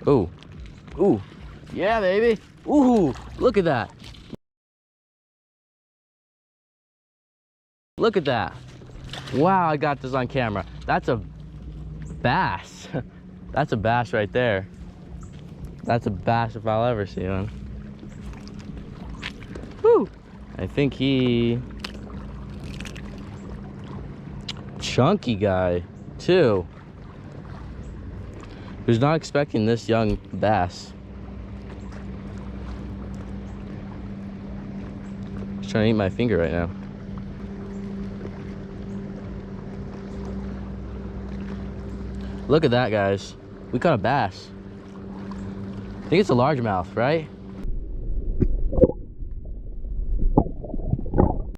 Ooh. Ooh. Yeah, baby. Ooh, look at that. Look at that. Wow, I got this on camera. That's a bass. That's a bass right there. That's a bass if I'll ever see one. Woo! I think he... Chunky guy, too. Who's not expecting this young bass. He's trying to eat my finger right now. Look at that, guys. We caught a bass. I think it's a largemouth, right?